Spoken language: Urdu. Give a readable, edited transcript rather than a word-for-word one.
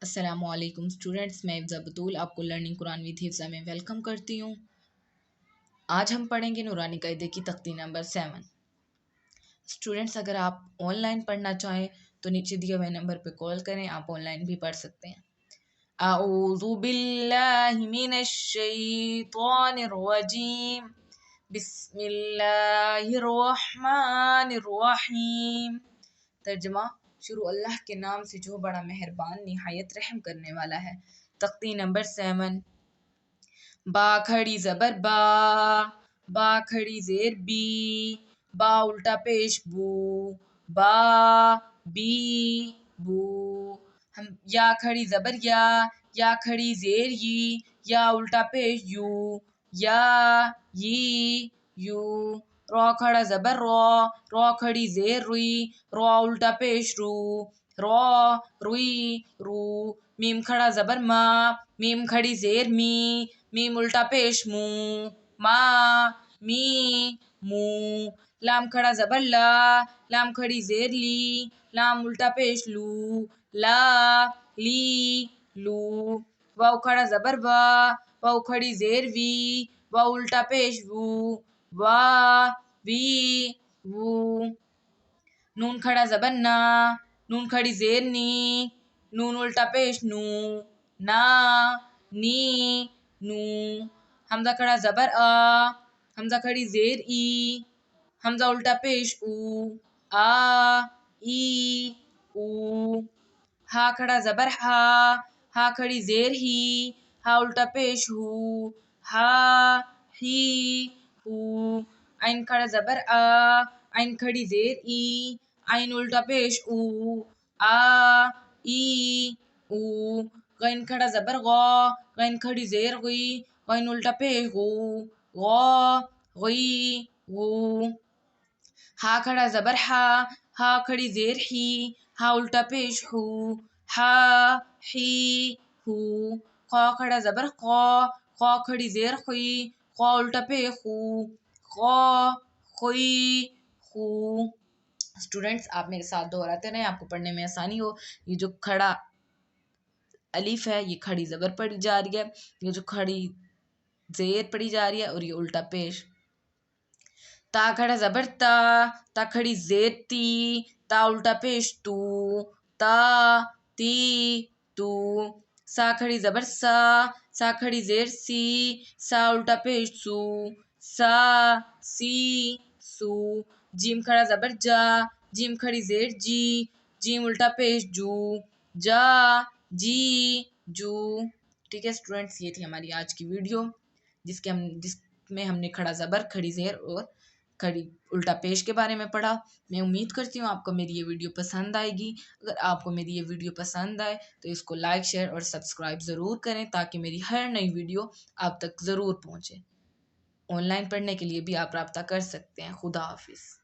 السلام علیکم اسٹوڈینٹس، میں افضا بطول آپ کو لرننگ قرآن ود حفظہ میں ویلکم کرتی ہوں۔ آج ہم پڑھیں گے نورانی قاعدے کی تختی نمبر 7۔ اسٹوڈینٹس، اگر آپ آن لائن پڑھنا چاہیں تو نیچے دیے ہوئے نمبر پہ کال کریں، آپ آن لائن بھی پڑھ سکتے ہیں۔ اعوذ باللہ من الشیطان الرجیم، بسم اللہ الرحمن الرحیم۔ ترجمہ: شروع اللہ کے نام سے جو بڑا مہربان نہایت رحم کرنے والا ہے۔ تختی نمبر 7۔ با کھڑی زبر با، با کھڑی زیر بی، با الٹا پیش بو، با بی بو۔ ہم یا کھڑی زبر یا کھڑی زیر یی، یا الٹا پیش یو، یا یی یو۔ رو کھڑا زبر رو کھڑی زیر روئی، رو الٹا پیش رو، رو روئی رو۔ میم کھڑا زبر میم کھڑی زیر می، میم الٹا پیش مو، ما می مو۔ لام کھڑا زبر لام کھڑی زیر لی، لام الٹا پیش لو، لا لی لو۔ واو کھڑا زبر واو کھڑی زیر وی، واو الٹا پیش وو، وا وی وو۔ نون کھڑا زبر نون کھڑی زیر نی، نون الٹا پیش نو، نا نی نو۔ حمزہ کھڑا زبر حمزہ کھڑی زیر ای، حمزہ الٹا پیش او، آ ای او۔ ہا کھڑا زبر ہا کھڑی زیر ہی، ہا الٹا پیش ہو، ہا ہی ہو۔ عین کھڑا زبر عین کھڑی زیر ای، عین الٹا پیش او، آ ای او۔ غین کھڑا زبر غین کھڑی زیر غی، غین الٹا پیش غو، غا غی غو۔ ہا کھڑا زبر ہا کھڑی زیر ہی، ہا الٹا پیش ہو، ہا ہی ہو۔ خا کھڑا زبر خا کھڑی زیر خوئی، خا الٹا پیش خو، خا خوئی خو۔ اسٹوڈینٹس، آپ میرے ساتھ دہراتے رہیں، آپ کو پڑھنے میں آسانی ہو۔ یہ جو کھڑا الف ہے یہ کھڑی زبر پڑھی جا رہی ہے، یہ جو کھڑی زیر پڑھی جا رہی ہے، اور یہ الٹا پیش۔ تا کھڑا زبر تا کھڑی زیر تی، تا الٹا پیش تو، تا تی تو۔ سا کھڑی زبر سا کھڑی زیر سی، سا الٹا پیش سو، سا سی سو۔ جیم کھڑا زبر جیم کھڑی زیر جی، جیم الٹا پیش جو، جا جی جو۔ ٹھیک ہے اسٹوڈینٹس، یہ تھی ہماری آج کی ویڈیو جس میں ہم نے کھڑا زبر کھڑی زیر اور کھڑی الٹا پیش کے بارے میں پڑھا۔ میں امید کرتی ہوں آپ کو میری یہ ویڈیو پسند آئے گی۔ اگر آپ کو میری یہ ویڈیو پسند آئے تو اس کو لائک شیئر اور سبسکرائب ضرور کریں تاکہ میری ہر نئی ویڈیو آپ تک ضرور پہنچے۔ آن لائن پڑھنے کے لیے بھی آپ رابطہ کر سکتے ہیں۔ خدا حافظ۔